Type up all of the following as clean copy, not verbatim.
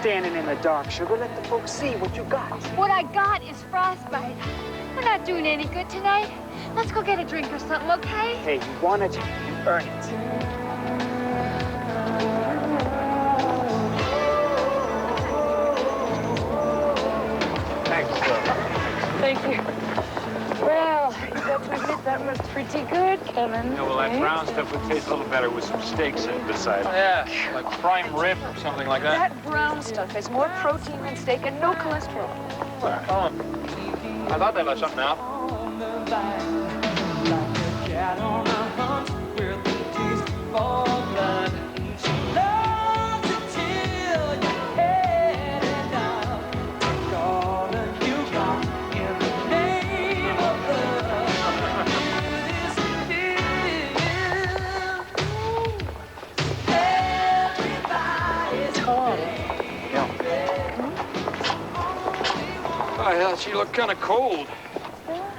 Standing in the dark, sugar. Let the folks see what you got. What I got is frostbite. We're not doing any good tonight. Let's go get a drink or something, okay? Hey, you want it, you earn it. Thanks, sir. Thank you. Well, you got to admit that was pretty good, Kevin. Yeah, well, that brown stuff would taste a little better with some steak sitting beside it. Yeah, like prime rib or something like that. That brown stuff has more protein than steak and no cholesterol. Oh, I thought they left something out. I thought she looked kind of cold.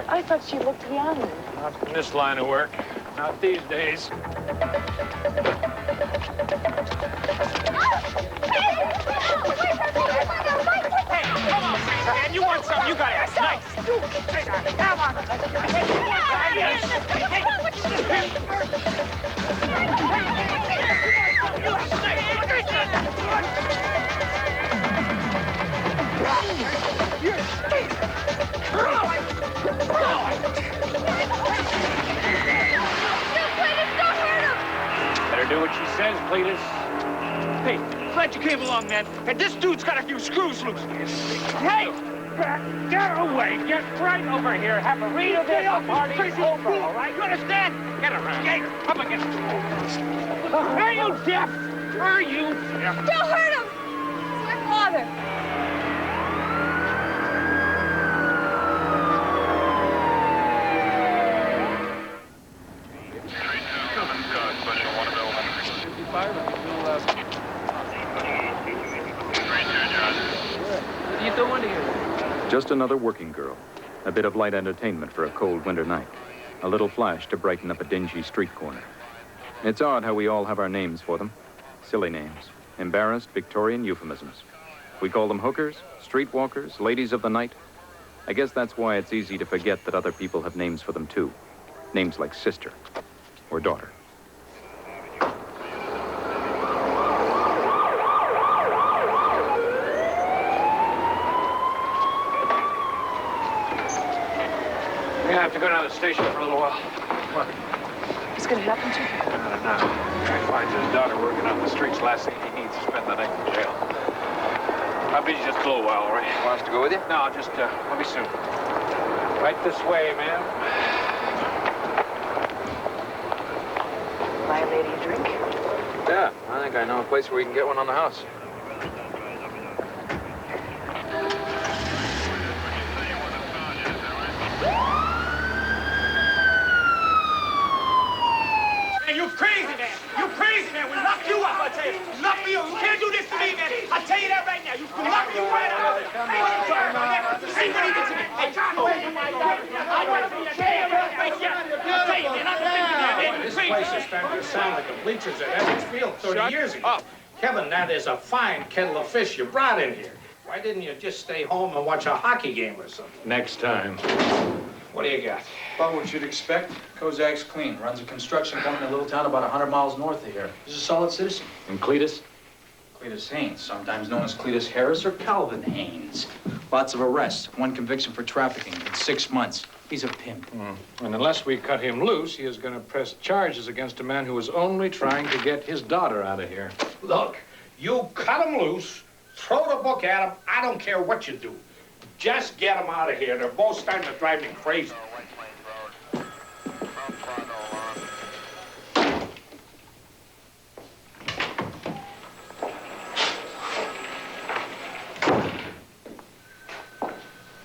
I thought she looked young. Not in this line of work. Not these days. Hey, come on, man. You want something? You got it. Nice. Come on. Better do what she says, Cletus. Hey, glad you came along, man. And this dude's got a few screws loose. Hey! Get away! Get right over here. Have a read of this. The party's over, all right? You understand? Get around. Get up against the wall. Are you deaf? Are you deaf? Don't hurt him! It's my father. What are you doing here? Just another working girl. A bit of light entertainment for a cold winter night. A little flash to brighten up a dingy street corner. It's odd how we all have our names for them. Silly names. Embarrassed Victorian euphemisms. We call them hookers, streetwalkers, ladies of the night. I guess that's why it's easy to forget that other people have names for them too. Names like sister or daughter. We're gonna have to go down to the station for a little while. What? What's gonna happen to him? I don't know. Guy finds his daughter working on the streets. Last thing he needs is spend the night in jail. I'll be just a little while, all right? Want us to go with you? No, just, I'll be soon. Right this way, ma'am. Buy a lady a drink. Yeah, I think I know a place where we can get one on the house. Man, you crazy, man. You crazy, man. We lock you up, I tell you. Lock me up. You can't do this to me, man. I tell you that right now. You lock me right out. Hey, what are you doing to me? Hey, John, away from my daughter. I want to be a damn right here. I'll tell you, man. I'm the This place is starting to sound like the bleachers at Essex Field 30 years ago. Kevin, that is a fine kettle of fish you brought in here. Why didn't you just stay home and watch a hockey game or something? Next time. What do you got? About what you'd expect. Kozak's clean. Runs a construction company in a little town about 100 miles north of here. He's a solid citizen. And Cletus? Cletus Haynes, sometimes known as Cletus Harris or Calvin Haynes. Lots of arrests. One conviction for trafficking. It's 6 months. He's a pimp. And unless we cut him loose, he is going to press charges against a man who was only trying to get his daughter out of here. Look, you cut him loose, throw the book at him. I don't care what you do. Just get them out of here. They're both starting to drive me crazy.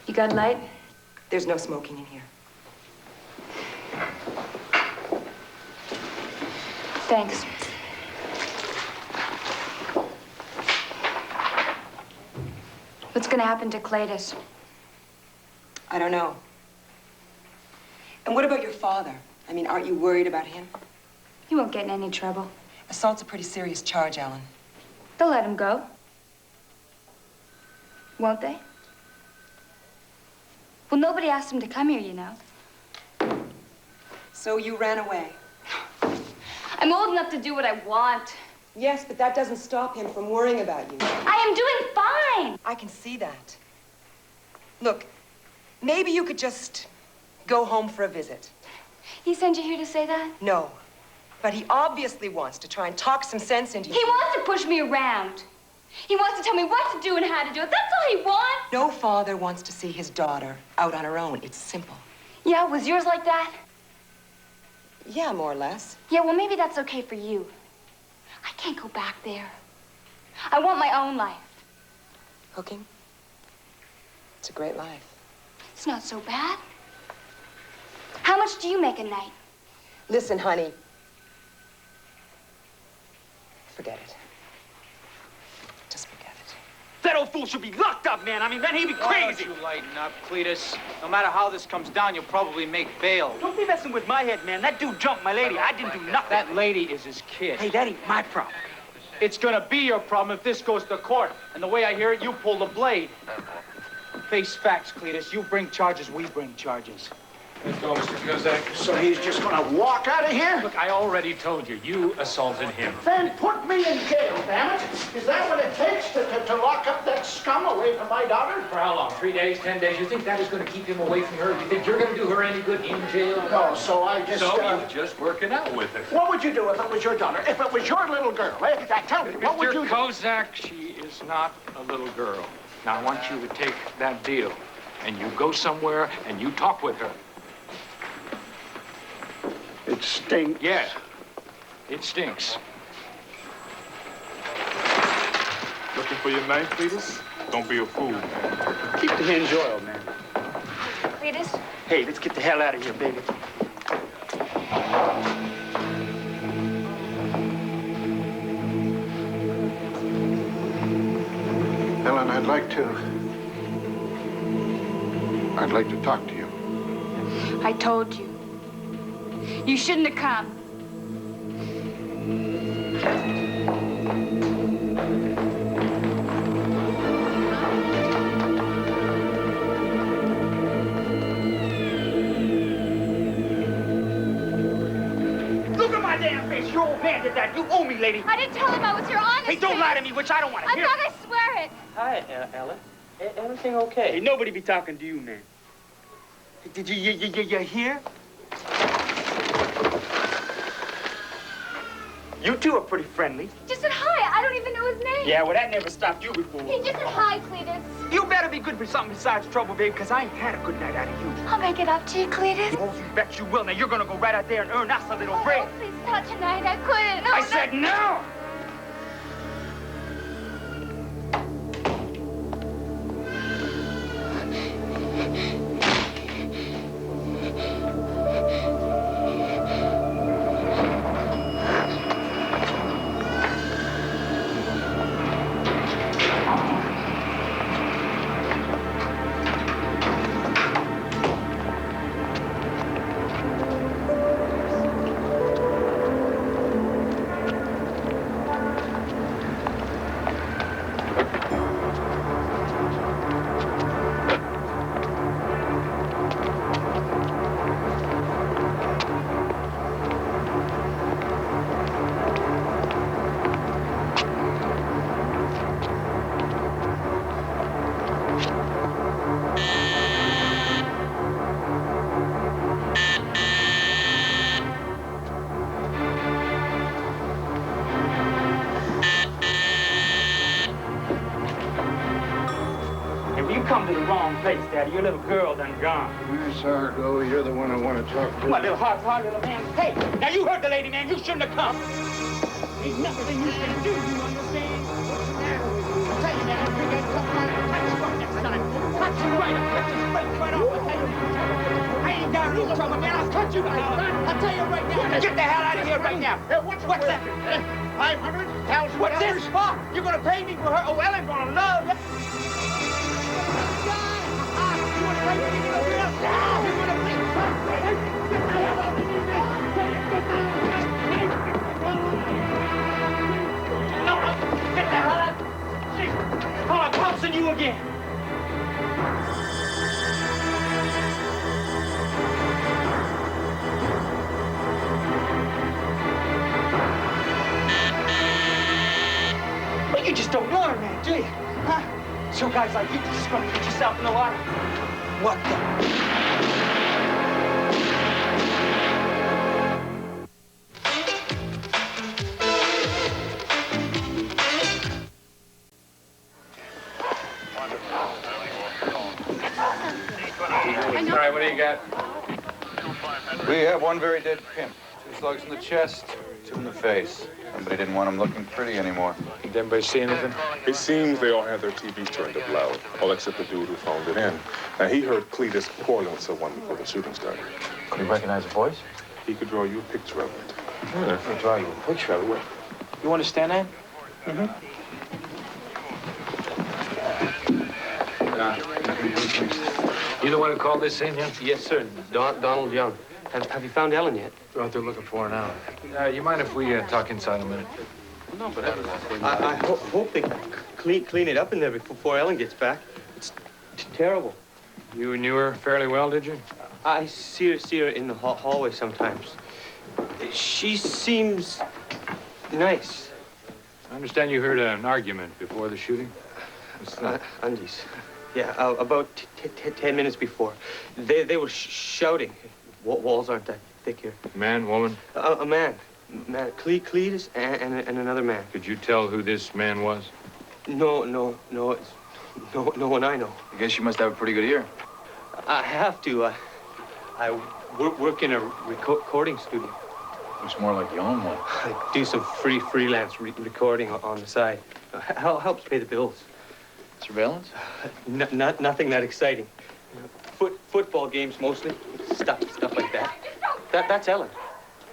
You got light? There's no smoking in here. Thanks. What's gonna happen to Cletus? I don't know. And what about your father? I mean, aren't you worried about him? He won't get in any trouble. Assault's a pretty serious charge, Alan. They'll let him go. Won't they? Well, nobody asked him to come here, you know. So you ran away? I'm old enough to do what I want. Yes, but that doesn't stop him from worrying about you. I am doing fine. I can see that. Look, maybe you could just go home for a visit. He sent you here to say that? No, but he obviously wants to try and talk some sense into you. He wants to push me around. He wants to tell me what to do and how to do it. That's all he wants. No father wants to see his daughter out on her own. It's simple. Yeah, was yours like that? Yeah, more or less. Yeah, well, maybe that's okay for you. I can't go back there. I want my own life. Hooking? It's a great life. It's not so bad. How much do you make a night? Listen, honey. Forget it. Just forget it. That old fool should be locked up, man. I mean, then he'd be Why crazy. don't you lighten up, Cletus? No matter how this comes down, you'll probably make bail. Don't be messing with my head, man. That dude jumped my lady. I didn't do nothing. That lady is his kid. Hey, that ain't my problem. It's gonna be your problem if this goes to court. And the way I hear it, you pull the blade. Face facts, Cletus. You bring charges, we bring charges. Let's go, Mr. Kozak. So he's just gonna walk out of here? Look, I already told you, you assaulted him. Then put me in jail, damn it. Is that what it takes to lock up that scum away from my daughter? For how long? 3 days, 10 days? You think that is going to keep him away from her? You think you're going to do her any good in jail? No, so I just... So you're just working out with her. What would you do if it was your daughter? If it was your little girl, eh? Now, tell me, what would you Mr. do? Kozak, she is not a little girl. Now, I want you to take that deal, and you go somewhere, and you talk with her. It stinks. Yeah, it stinks. Looking for your knife, Cletus? Don't be a fool, man. Keep the hinge oil, man. Cletus? Hey, let's get the hell out of here, baby. Helen, I'd like to talk to you. I told you. You shouldn't have come. Look at my damn face. Your old man did that. You owe me, lady. I didn't tell him I was here, honestly. Hey, don't lie to me, which I don't want to I'm hear. not, I swear it. Hi, Ella. Everything okay? Hey, nobody be talking to you, man. Did you hear? You two are pretty friendly. Just said hi. I don't even know know his name. Yeah, well, that never stopped you before. He just said hi, Cletus. You better be good for something besides trouble, babe, because I ain't had a good night out of you. I'll make it up to you, Cletus. Oh, you bet you will. Now, you're going to go right out there and earn us a little bread. Oh, please, not tonight. I couldn't. No, I said no! Come to the wrong place, Daddy. Your little girl done gone. Where's Sargo? You're the one I want to talk to. What, little hard little man? Hey, now you heard the lady, man. You shouldn't have come. Ain't nothing you can do, you understand? What's the matter with you? I'll tell you, man, I'm big ass tough guy. I'll touch you up next time. Touch you right up. Cut your straight right off. I'll tell you. I ain't got no trouble, man. I'll cut you right off. I'll tell you right now. Get the hell out of here right now. Hey, what's that? 500,000. What's this? Oh, you're gonna pay me for her? Oh, well, I'm gonna love it. I'm pouncing you again. Well, you just don't learn, man, do you? Huh? So guys like you just gonna put yourself in the water. What the? All right, what do you got? We have one very dead pimp. 2 slugs in the chest, 2 in the face. Somebody didn't want him looking pretty anymore. Did anybody see anything? It seems they all had their TV turned up loud, all except the dude who phoned it in. Now, he heard Cletus quarreling with someone before the shooting started. Could he recognize the voice? He could draw you a picture of it. Yeah, he could draw you a picture of it. You understand that? Mm-hmm. You the one who called this in, yeah? Yes, sir. Donald Young. Have you found Ellen yet? We're out there looking for her now. You mind if we talk inside a minute? No, but I hope they clean it up in there before Ellen gets back. It's terrible. You knew her fairly well, did you? I see her in the hallway sometimes. She seems nice. I understand you heard an argument before the shooting? Undies. Yeah, about 10 minutes before. They were shouting. Walls aren't that thick here. Man, woman? A man. Cletus and another man. Could you tell who this man was? No one I know. I guess you must have a pretty good ear. I have to. I work in a recording studio. Looks more like you own one. I do some freelance recording on the side. Helps pay the bills. Surveillance? Nothing that exciting. Football games mostly. Stuff like that. That's Ellen.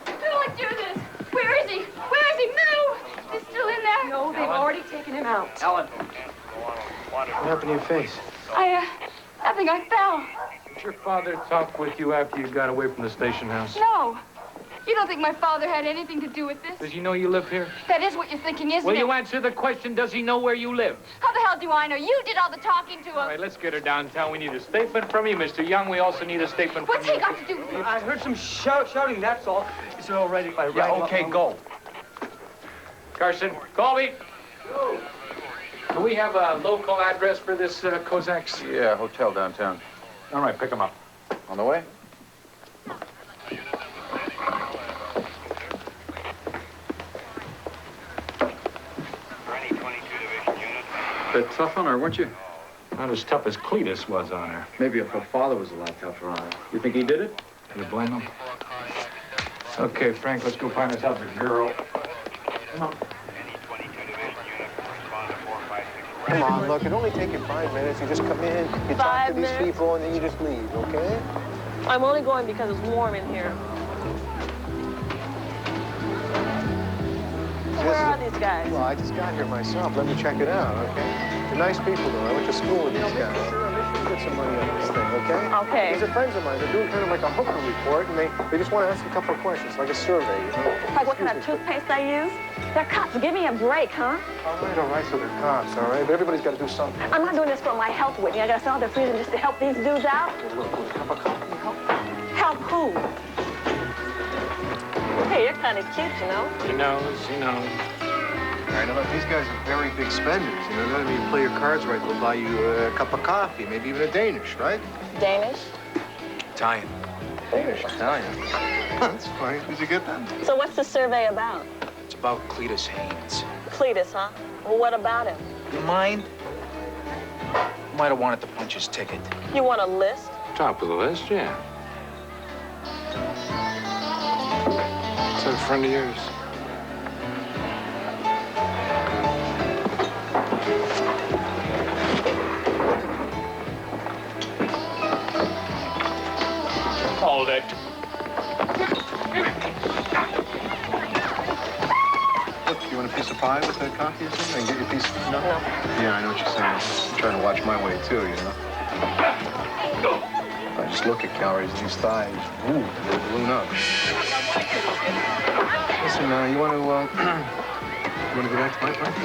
Don't do this. Where is he? Where is he? Move! He's still in there. No, they've already taken him out. Ellen. What happened to your face? I think I fell. Did your father talk with you after you got away from the station house? No. You don't think my father had anything to do with this? Does he know you live here? That is what you're thinking, isn't it? Will you answer the question, does he know where you live? How the hell do I know? You did all the talking to him. All right, let's get her downtown. We need a statement from you, Mr. Young. We also need a statement What's from you. he got to do with it? I heard some shouting, that's all. Is it all right if I Yeah, okay, go. Carson, Colby. Do we have a local address for this Cossacks? Yeah, hotel downtown. All right, pick them up. On the way? Bit tough on her, weren't you? Not as tough as Cletus was on her. Maybe if her father was a lot tougher on her. You think he did it? You blame him? Okay, Frank, let's go find us out a girl. Come on. Come on, look, it only take you 5 minutes. You just come in, you talk to these people, and then you just leave, okay? I'm only going because it's warm in here. Where are these guys? Well, I just got here myself. Let me check it out, okay? They're nice people, though. I went to school with these guys. Make sure you get some money on this thing, okay? Okay. These are friends of mine. They're doing kind of like a hooker report, and they just want to ask a couple of questions, like a survey, you know? Like what kind of toothpaste I use? They're cops. Give me a break, huh? All right, so they're cops, all right? But everybody's got to do something. I'm not doing this for my health, Whitney. I got to sell the freezer just to help these dudes out. Look, a cup of coffee help? Help who? Hey, you're kind of cute, you know? He knows, he knows. All right, now look, these guys are very big spenders. You know, I mean, you play your cards right, they'll buy you a cup of coffee, maybe even a Danish, right? Danish? Italian. Danish, Italian. That's funny. Did you get that? So what's the survey about? It's about Cletus Haynes. Cletus, huh? Well, what about him? You mind? You might have wanted to punch his ticket. You want a list? Top of the list, yeah. Is that a friend of yours? Hold it. Look, you want a piece of pie with that coffee or something? Get your piece of... No? Yeah, I know what you're saying. I'm trying to watch my way, too, you know? I just look at calories in these thighs. Ooh, they balloon up. Listen, you want to go back to my place?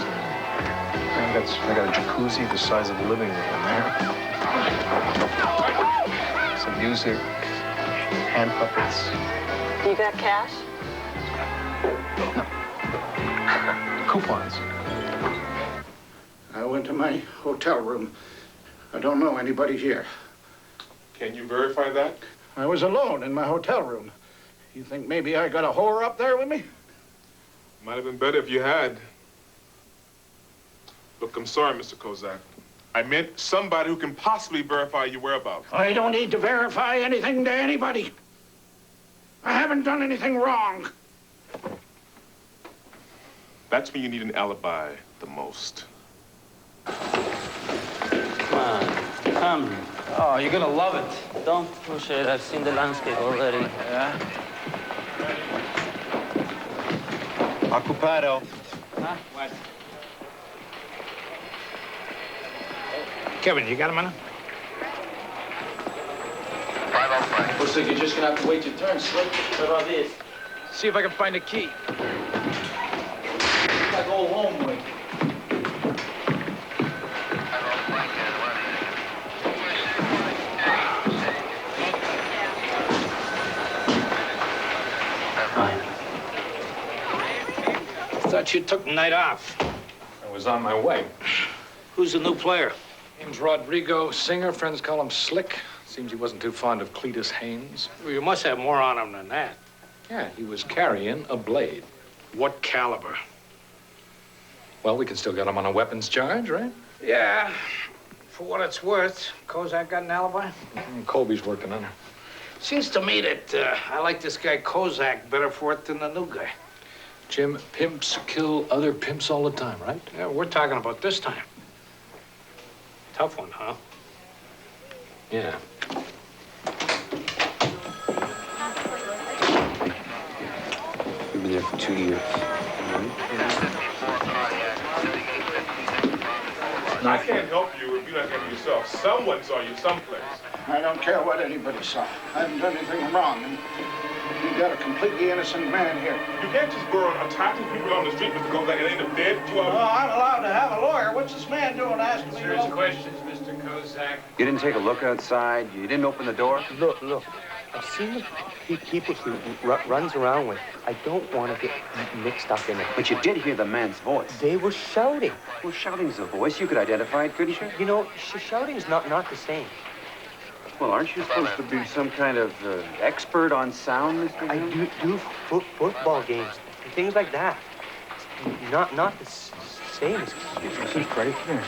I got a jacuzzi the size of a living room in there. Some music, hand puppets. You got cash? No. Coupons. I went to my hotel room. I don't know anybody here. Can you verify that? I was alone in my hotel room. You think maybe I got a whore up there with me? Might have been better if you had. Look, I'm sorry, Mr. Kozak. I meant somebody who can possibly verify your whereabouts. I don't need to verify anything to anybody. I haven't done anything wrong. That's when you need an alibi the most. Come on, come. Oh, you're gonna love it. Don't push it. I've seen the landscape already. Yeah? Occupado. Huh? What? Kevin, you got a minute? Looks like you're just gonna have to wait your turn, Slick. What about this? See if I can find a key. I go home with. Thought you took the night off. I was on my way. Who's the new player? Name's Rodrigo, singer. Friends call him Slick. Seems he wasn't too fond of Cletus Haynes. Well, you must have more on him than that. Yeah, he was carrying a blade. What caliber? Well, we can still get him on a weapons charge, right? Yeah, for what it's worth. Kozak got an alibi? Colby's working on it. Seems to me that I like this guy Kozak better for it than the new guy. Jim, pimps kill other pimps all the time, right? Yeah, we're talking about this time. Tough one, huh? Yeah. We've been there for 2 years. I can't help you if you don't help yourself. Someone saw you someplace. I don't care what anybody saw. I haven't done anything wrong. And you got a completely innocent man here. You can't just go around attacking people on the street, Mr. Kozak. It ain't a bed. I'm allowed to have a lawyer. What's this man doing asking me? Serious questions, Mr. Kozak. You didn't take a look outside? You didn't open the door? Look. I've seen the people he runs around with. I don't want to get mixed up in it. But you did hear the man's voice. They were shouting. Well, shouting's a voice. You could identify it, couldn't you? You know, shouting's not the same. Well, aren't you supposed to be some kind of expert on sound, Mr. I do football games and things like that. Not the same as Freddie, come here.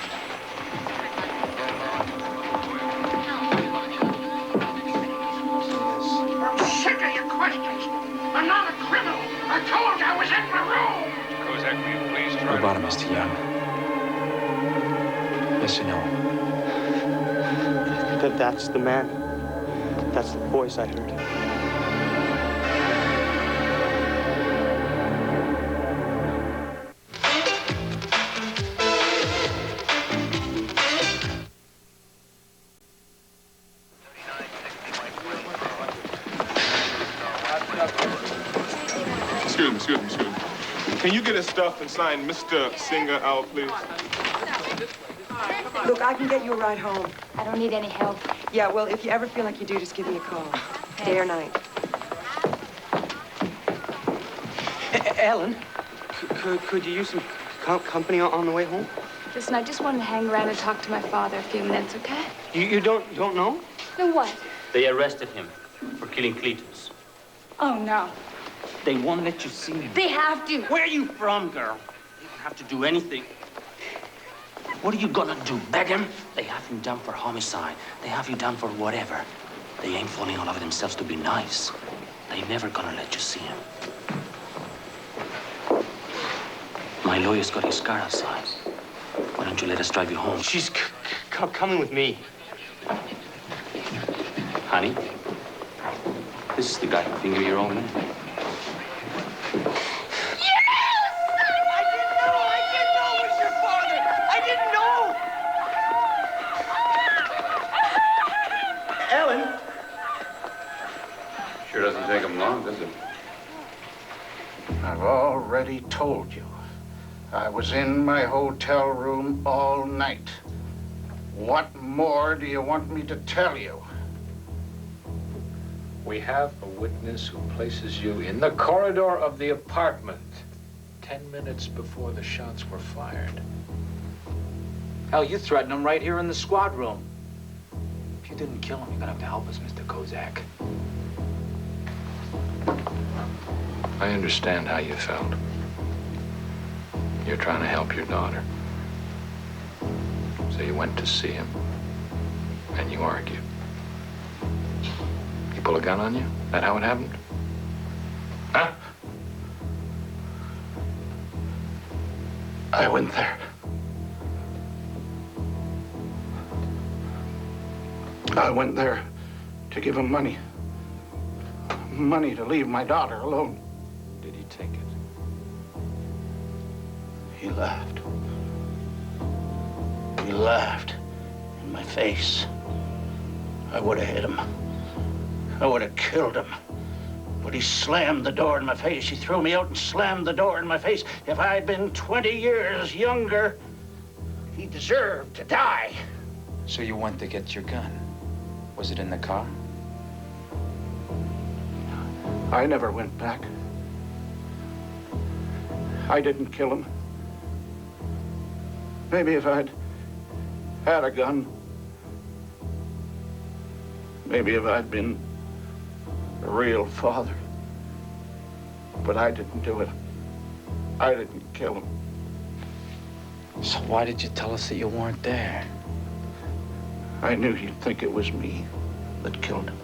bottom is too young. Yes or no? That's the man. That's the voice I heard. Excuse me. Can you get his stuff and sign Mr. Singer out, please? Look, I can get you a ride home. I don't need any help. Yeah, well, if you ever feel like you do, just give me a call. Day or night. Ellen, could you use some company on the way home? Listen, I just wanted to hang around and talk to my father a few minutes, okay? You don't know? No, what? They arrested him for killing Cletus. Oh, no. They won't let you see him. They have to. Where are you from, girl? You don't have to do anything. What are you gonna do, beg him? They have him down for homicide. They have you down for whatever. They ain't falling all over themselves to be nice. They never gonna let you see him. My lawyer's got his car outside. Why don't you let us drive you home? She's coming with me. Honey, this is the guy who fingered your old man. Sure doesn't take him long, does it? I've already told you. I was in my hotel room all night. What more do you want me to tell you? We have a witness who places you in the corridor of the apartment 10 minutes before the shots were fired. Hell, you threatened him right here in the squad room. If you didn't kill him, you're gonna have to help us, Mr. Kozak. I understand how you felt. You're trying to help your daughter. So you went to see him, and you argued. He pull a gun on you? That how it happened? Huh? I went there. I went there to give him money. Money to leave my daughter alone. Did he take it? He laughed. He laughed in my face. I would have hit him. I would have killed him. But he slammed the door in my face. He threw me out and slammed the door in my face. If I'd been 20 years younger, he deserved to die. So you went to get your gun. Was it in the car? I never went back. I didn't kill him. Maybe if I'd had a gun, maybe if I'd been a real father. But I didn't do it. I didn't kill him. So why did you tell us that you weren't there? I knew he'd think it was me that killed him.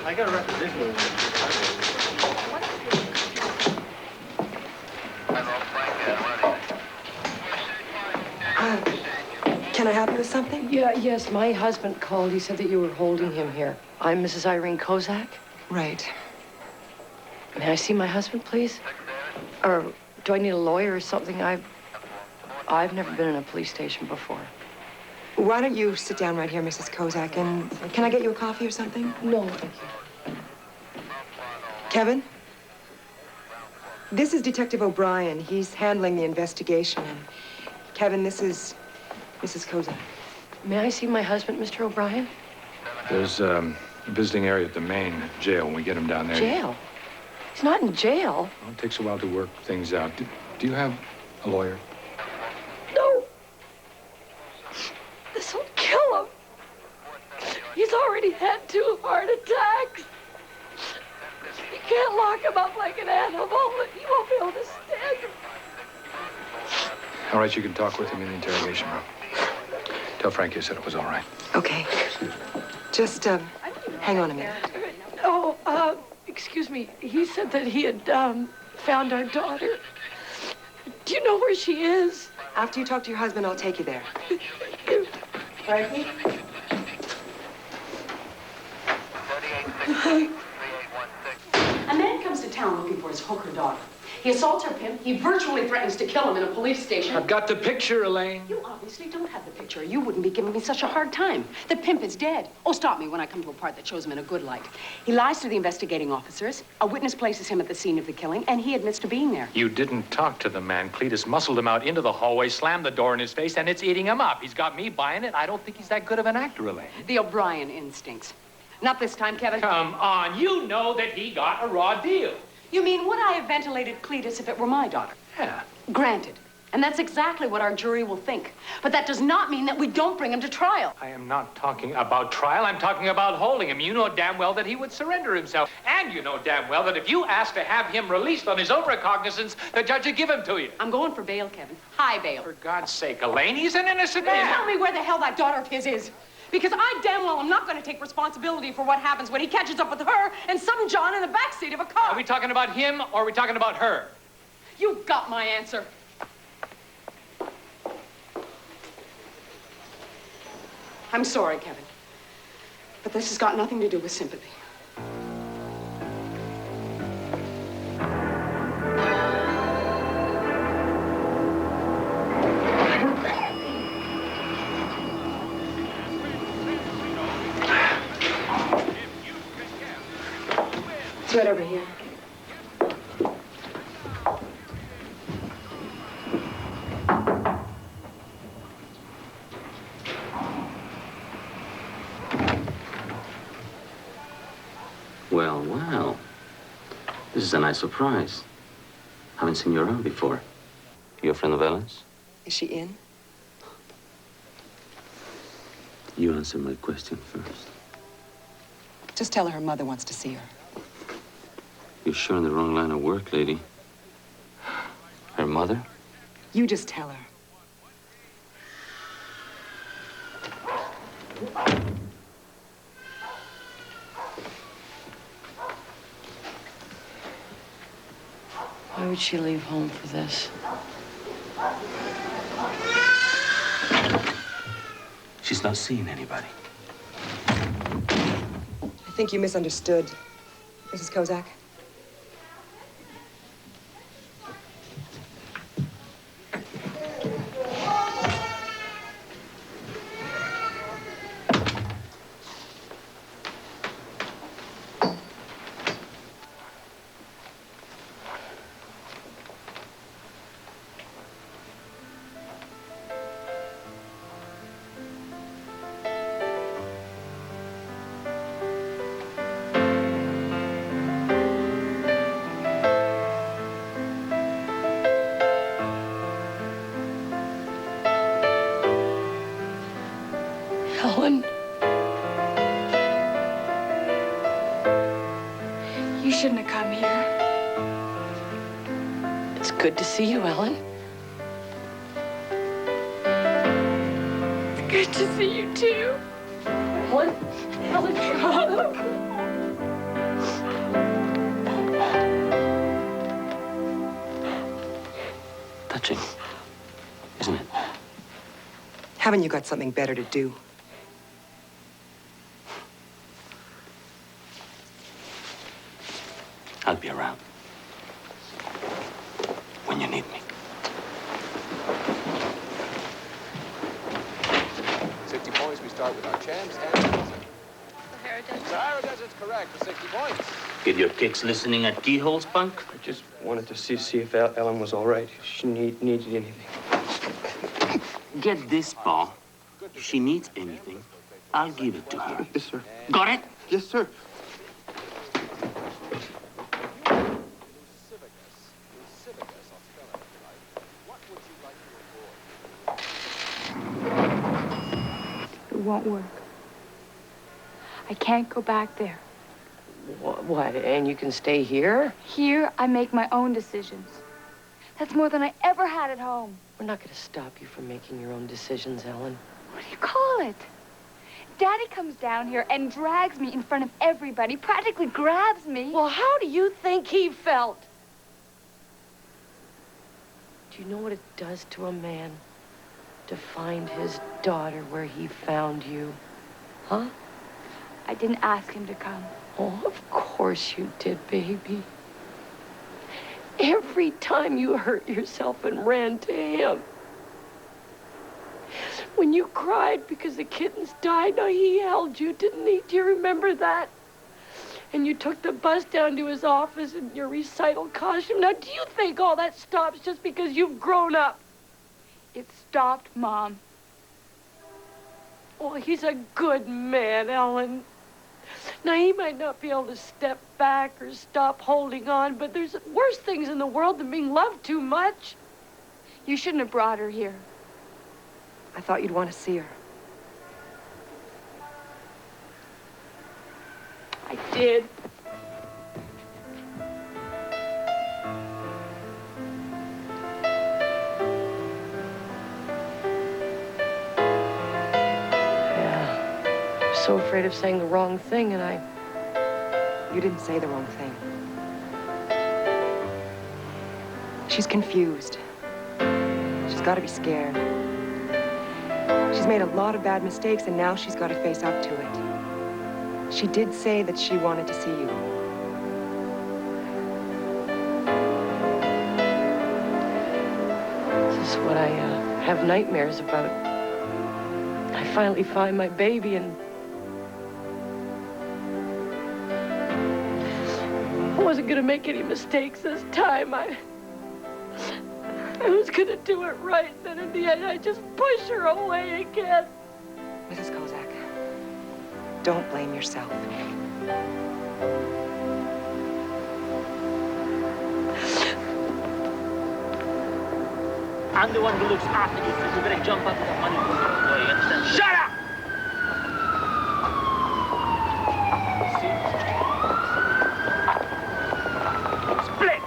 I got a requisition. Can I help you with something? Yes, my husband called. He said that you were holding him here. I'm Mrs. Irene Kozak. Right. May I see my husband, please? Or do I need a lawyer or something? I've never been in a police station before. Why don't you sit down right here, Mrs. Kozak, and can I get you a coffee or something? No, thank you. Kevin? This is Detective O'Brien. He's handling the investigation. And Kevin, this is Mrs. Kozak. May I see my husband, Mr. O'Brien? There's a visiting area at the main jail. When we get him down there. Jail? He's not in jail. Well, it takes a while to work things out. Do you have a lawyer? No. This will kill him. He's already had 2 heart attacks. You can't lock him up like an animal. He won't be able to stand it. All right, you can talk with him in the interrogation room. Tell Frank you said it was all right. Okay. Just, hang on a minute. Oh, excuse me. He said that he had, found our daughter. Do you know where she is? After you talk to your husband, I'll take you there. Frankie? A man comes to town looking for his hooker daughter. He assaults her pimp. He virtually threatens to kill him in a police station. I've got the picture, Elaine. You obviously don't have the picture. You wouldn't be giving me such a hard time. The pimp is dead. Oh, stop me when I come to a part that shows him in a good light. He lies to the investigating officers. A witness places him at the scene of the killing, and he admits to being there. You didn't talk to the man. Cletus muscled him out into the hallway, slammed the door in his face, and it's eating him up. He's got me buying it. I don't think he's that good of an actor, Elaine. The O'Brien instincts. Not this time, Kevin. Come on. You know that he got a raw deal. You mean, would I have ventilated Cletus if it were my daughter? Yeah. Granted. And that's exactly what our jury will think. But that does not mean that we don't bring him to trial. I am not talking about trial. I'm talking about holding him. You know damn well that he would surrender himself. And you know damn well that if you ask to have him released on his own recognizance, the judge would give him to you. I'm going for bail, Kevin. High bail. For God's sake, Elaine, he's an innocent man. Tell me where the hell that daughter of his is. Because I damn well am not going to take responsibility for what happens when he catches up with her and some John in the backseat of a car. Are we talking about him or are we talking about her? You've got my answer. I'm sorry, Kevin. But this has got nothing to do with sympathy. It's right over here. Well, well. This is a nice surprise. Haven't seen you around before. You a friend of Ellen's? Is she in? You answer my question first. Just tell her mother wants to see her. You're sure in the wrong line of work, lady. Her mother? You just tell her. Why would she leave home for this? She's not seeing anybody. I think you misunderstood, Mrs. Kozak. Ellen. You shouldn't have come here. It's good to see you, Ellen. It's good to see you, too. Ellen, come. Touching, isn't it? Haven't you got something better to do? I'll be around. When you need me. 60 points, we start with our champs and Sahara Desert's correct for 60 points. Get your kicks listening at keyholes, punk? I just wanted to see if Ellen was all right. If she needed anything. Get this, Paul. If she needs anything, I'll give it to her. Yes, sir. Got it? Yes, sir. It won't work. I can't go back there. What, and you can stay here? Here, I make my own decisions. That's more than I ever had at home. We're not going to stop you from making your own decisions, Ellen. What do you call it? Daddy comes down here and drags me in front of everybody, practically grabs me. Well, how do you think he felt? Do you know what it does to a man to find his daughter where he found you? Huh? I didn't ask him to come. Oh, of course you did, baby. Every time you hurt yourself and ran to him. When you cried because the kittens died, now he held you, didn't he? Do you remember that? And you took the bus down to his office in your recital costume. Now, do you think all that stops just because you've grown up? It stopped, Mom. Oh, he's a good man, Ellen. Now, he might not be able to step back or stop holding on, but there's worse things in the world than being loved too much. You shouldn't have brought her here. I thought you'd want to see her. I did. Yeah. I'm so afraid of saying the wrong thing, and You didn't say the wrong thing. She's confused. She's got to be scared. She's made a lot of bad mistakes, and now she's got to face up to it. She did say that she wanted to see you. This is what I have nightmares about. I finally find my baby, and I wasn't gonna make any mistakes this time. I was gonna do it right, and then in the end, I just push her away again. Mrs. Kozak, don't blame yourself. I'm the one who looks after you, so you better jump up with the money. You understand? Shut up! Split!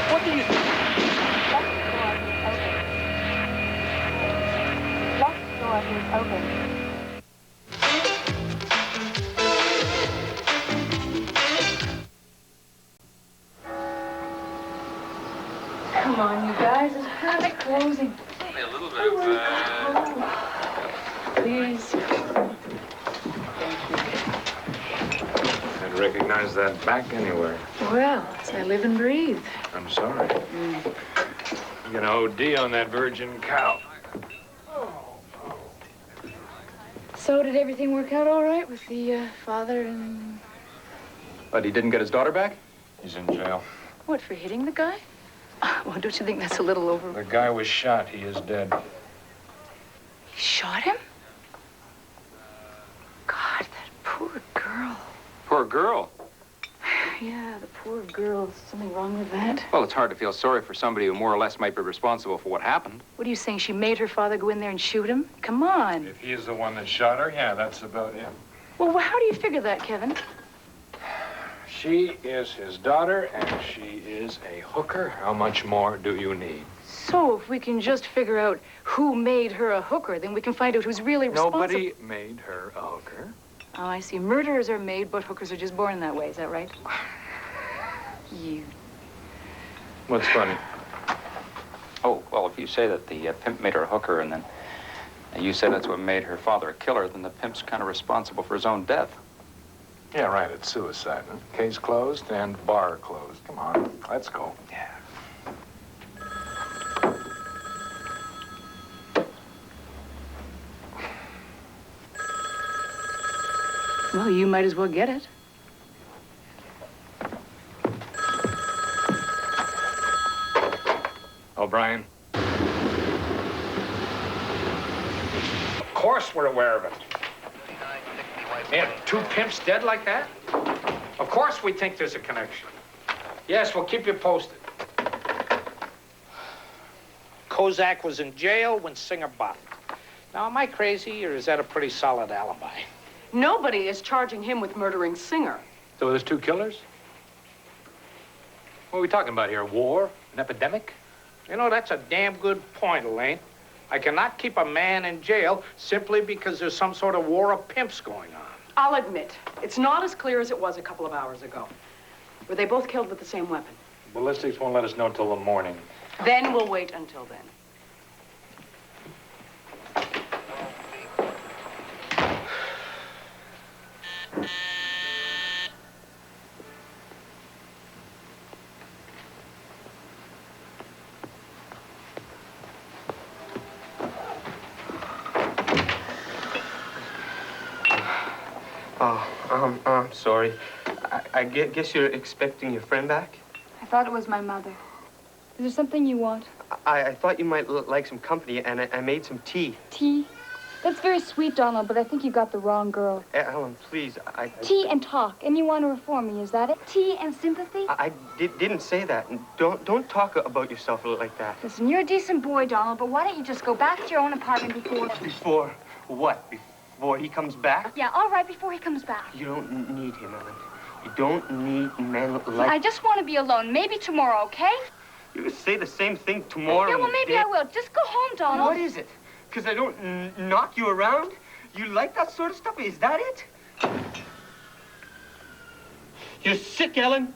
What do you think? Lock the door is open. Come on, you guys. It's panic closing. Only a little bit of Please. I'd recognize that back anywhere. Well, I live and breathe. I'm sorry. You know, OD on that virgin cow. So did everything work out all right with the father and... But he didn't get his daughter back? He's in jail. What, for hitting the guy? Well, don't you think that's a little over... The guy was shot. He is dead. He shot him? God, that poor girl. Poor girl. Yeah, the poor girl. Something wrong with that? Well, it's hard to feel sorry for somebody who more or less might be responsible for what happened. What are you saying? She made her father go in there and shoot him? Come on. If he's the one that shot her, yeah, that's about it. Well, how do you figure that, Kevin? She is his daughter, and she is a hooker. How much more do you need? So, if we can just figure out who made her a hooker, then we can find out who's really responsible. Nobody made her a hooker. Oh, I see. Murderers are made, but hookers are just born that way. Is that right? You. What's funny? Oh, well, if you say that the pimp made her a hooker, and then you say that's what made her father a killer, then the pimp's kind of responsible for his own death. Yeah, right. It's suicide. Huh? Case closed and bar closed. Come on, let's go. Yeah. Well, you might as well get it. O'Brien. course we're aware of it. And 2 pimps dead like that? Of course we think there's a connection. Yes, we'll keep you posted. Kozak was in jail when Singer bought it. Now, am I crazy, or is that a pretty solid alibi? Nobody is charging him with murdering Singer. So there's 2 killers? What are we talking about here? War? An epidemic? You know, that's a damn good point, Elaine. I cannot keep a man in jail simply because there's some sort of war of pimps going on. I'll admit, it's not as clear as it was a couple of hours ago. Were they both killed with the same weapon? Ballistics won't let us know till the morning. Then we'll wait until then. I'm sorry. I guess you're expecting your friend back? I thought it was my mother. Is there something you want? I thought you might like some company, and I made some tea. Tea? That's very sweet, Donald, but I think you got the wrong girl. Ellen, please, Tea and talk, and you want to reform me, is that it? Tea and sympathy? I didn't say that. Don't talk about yourself like that. Listen, you're a decent boy, Donald, but why don't you just go back to your own apartment before... Before what? Before he comes back? Yeah, all right, before he comes back. You don't need him, Ellen. You don't need men like... I just want to be alone. Maybe tomorrow, okay? You could say the same thing tomorrow. Yeah, well, maybe I will. Just go home, Donald. What is it? Because I don't knock you around? You like that sort of stuff? Is that it? You're sick, Ellen.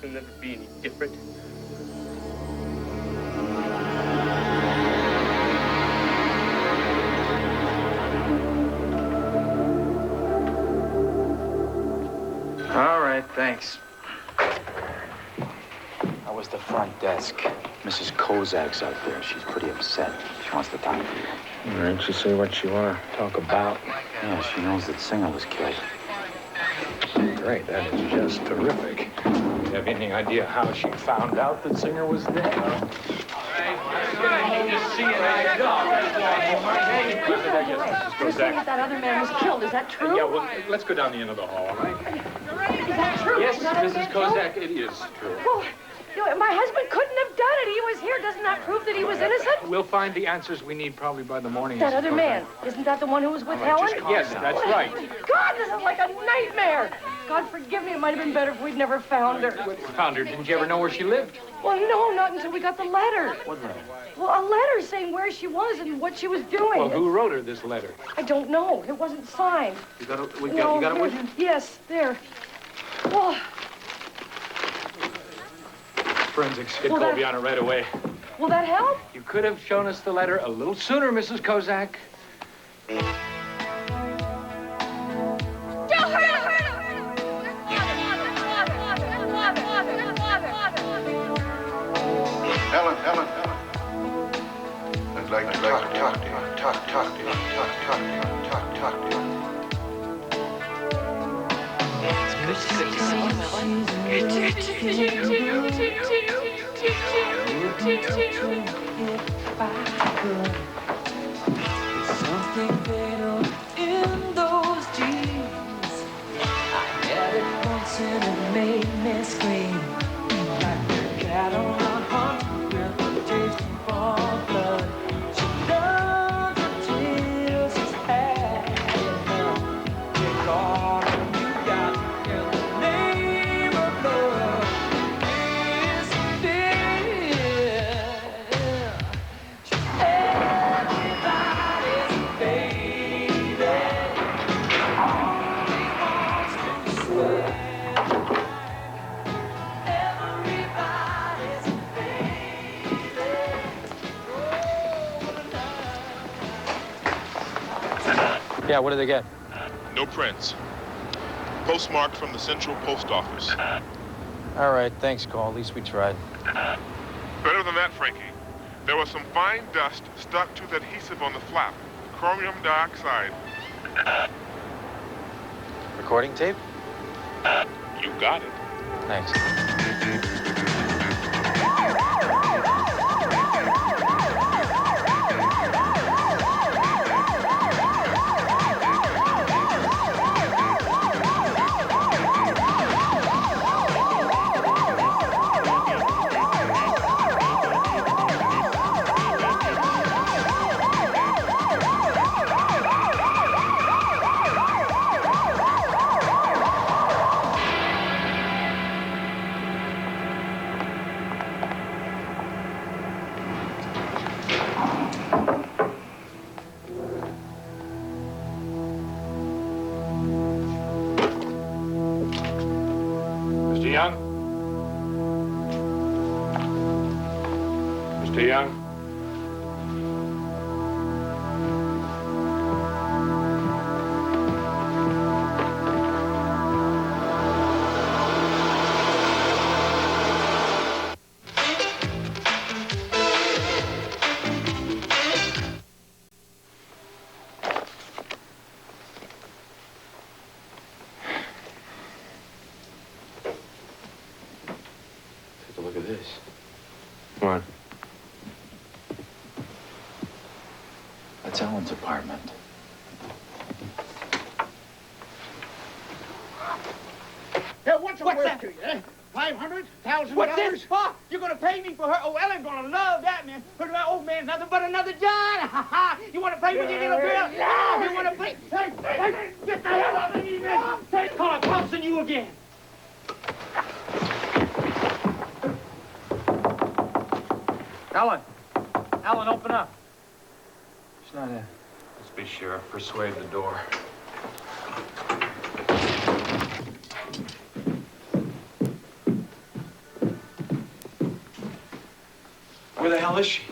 You'll never be any different. All right, thanks. How was the front desk? Mrs. Kozak's out there. She's pretty upset. She wants to talk to you. All right, just say what you want to talk about. Yeah, she knows that Singer was killed. Great, that is just terrific. Do you have any idea how she found out that Singer was dead? You're saying that other man was killed. Is that true? Yeah, well, let's go down the end of the hall, all right? Is that true? Yes, Was that other Mrs. man killed? Kozak, it is true. Well, you know, my husband couldn't have done it. He was here. Doesn't that prove that he was innocent? We'll find the answers we need probably by the morning. That Mrs. other Kozak. man, isn't that the one who was with Helen? Yes, that's right. God, this is like a nightmare. God forgive me. It might have been better if we'd never found her. Found her. Didn't you ever know where she lived? Well, no, not until we got the letter. What letter? Well, a letter saying where she was and what she was doing. Well, who wrote her this letter? I don't know. It wasn't signed. You got it? No, You got it with you? Yes, there. Oh, Forensics. Get Well, Colby that- on it right away. will that help? You could have shown us the letter a little sooner, Mrs. Kozak. Ellen. I'd like to talk to you. Talk to you. Something fatal in those jeans. I had it once and it made me scream. Like a cat on a hunt with a taste for blood. She loves the tears she's had enough. Take all you got in the name of love. This fear. Everybody's baby. Only wants to swear. Everybody's Yeah, what did they get? No prints. Postmarked from the Central Post Office. All right, thanks, Cole. At least we tried. Better than that, Frankie. There was some fine dust stuck to the adhesive on the flap. Chromium dioxide. Recording tape? You got it. Thanks. Young? Mr. Young? Take a look at this. What? That's Ellen's apartment. Yeah, what's worth to you, eh? $500,000? What's this? Oh, you're gonna pay me for her? Oh, Ellen's gonna love that, man. Her old man's nothing but another John. You wanna play with your little girl? No, you wanna play? Hey, get the hell out of me, man. Hey, call the cops on you again. Ellen! Ellen, open up. She's not in. Let's be sure. Persuade the door. Where the hell is she?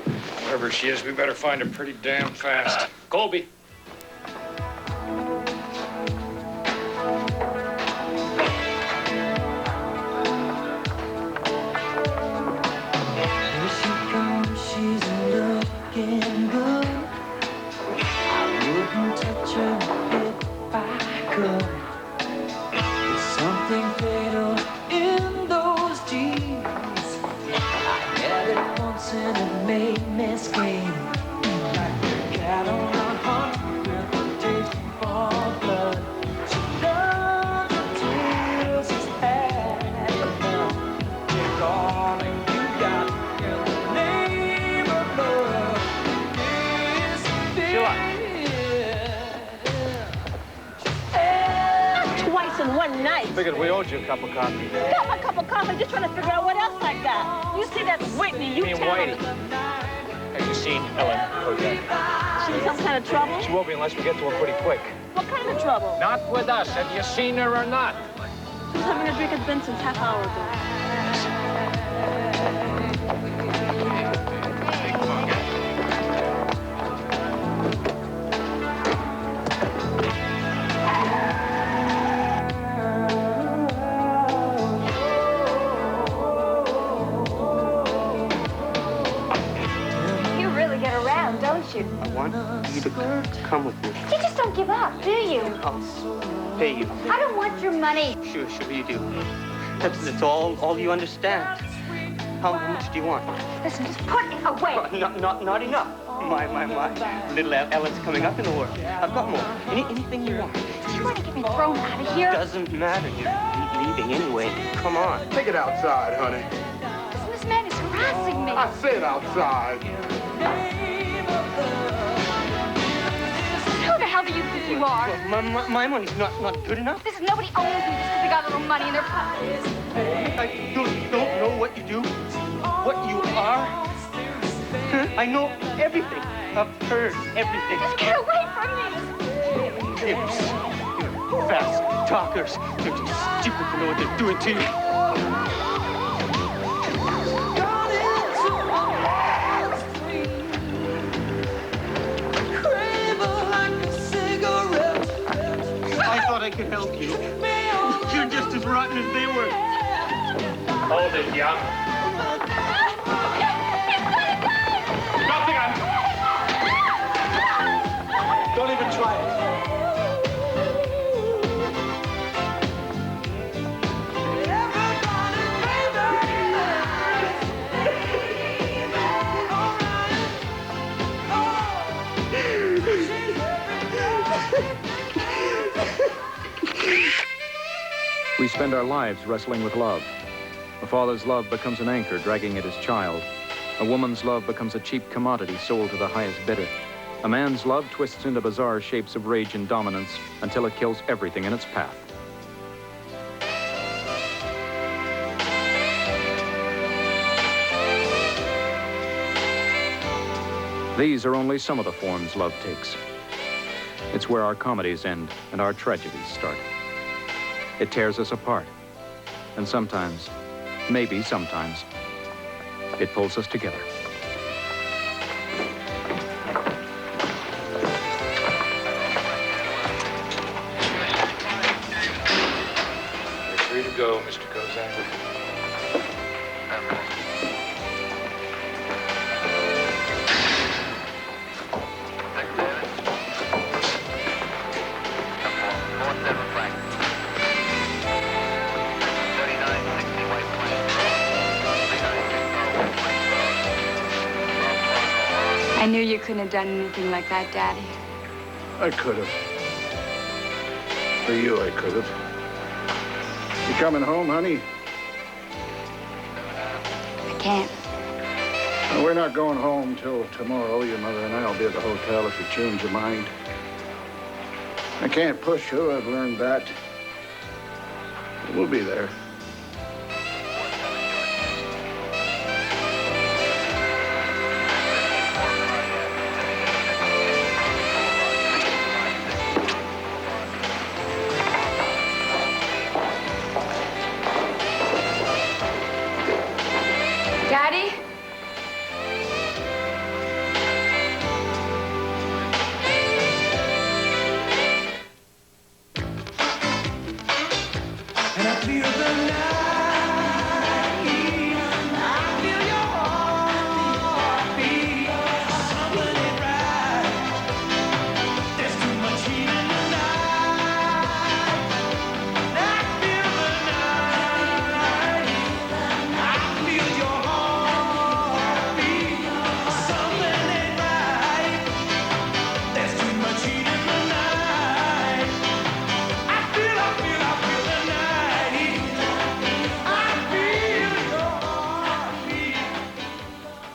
Wherever she is, we better find her pretty damn fast. Colby. Here she comes, she's looking good. I wouldn't touch her if I could. There's something fatal in those jeans. I had it once and it made me scream. Like a cat on a hunt with a taste for blood. She loves the tears she's had enough. Take all that you got in the name of love. Twice in one night. Figured we owed you a cup of coffee. Got my cup of coffee, just trying to figure out what else I got. You see that Whitney, you tell Whitey. her. Have you seen Ellen Kodak? She in some kind of trouble? She won't be unless we get to her pretty quick. What kind of trouble? Not with us. Have you seen her or not? She's having a drink at Vincent's half hour ago. You really get around, don't you? I want you to come with me. You just don't give up, do you? I'll pay you. I don't want your money. Sure you do. That's all you understand. How much do you want? Listen, just put it away. Not enough. My. Little Ellen's coming up in the world. I've got more. Anything you want. You want to get me thrown out of here? Doesn't matter. You're leaving anyway. Come on. Take it outside, honey. Listen, this man is harassing me. I said outside. Who the hell do you think you are? My money's not good enough. Listen, nobody owns me just because they got a little money in their pockets. I don't know what you do, what you are. I know everything. I've heard everything. Just get away from me. Pimps, fast talkers. They're too stupid to know what they're doing to you. I thought I could help you. You're just as rotten as they were. Hold it, Young. Drop the gun. Don't even try it. We spend our lives wrestling with love. A father's love becomes an anchor dragging at his child. A woman's love becomes a cheap commodity sold to the highest bidder. A man's love twists into bizarre shapes of rage and dominance until it kills everything in its path. These are only some of the forms love takes. It's where our comedies end and our tragedies start. It tears us apart And sometimes, maybe sometimes, it pulls us together. You're free to go, Mr. Kozak. I knew you couldn't have done anything like that, Daddy. I could have. For you, I could have. You coming home, honey? I can't. Well, we're not going home till tomorrow. Your mother and I will be at the hotel if you change your mind. I can't push you. I've learned that. We'll be there. Daddy? And I feel the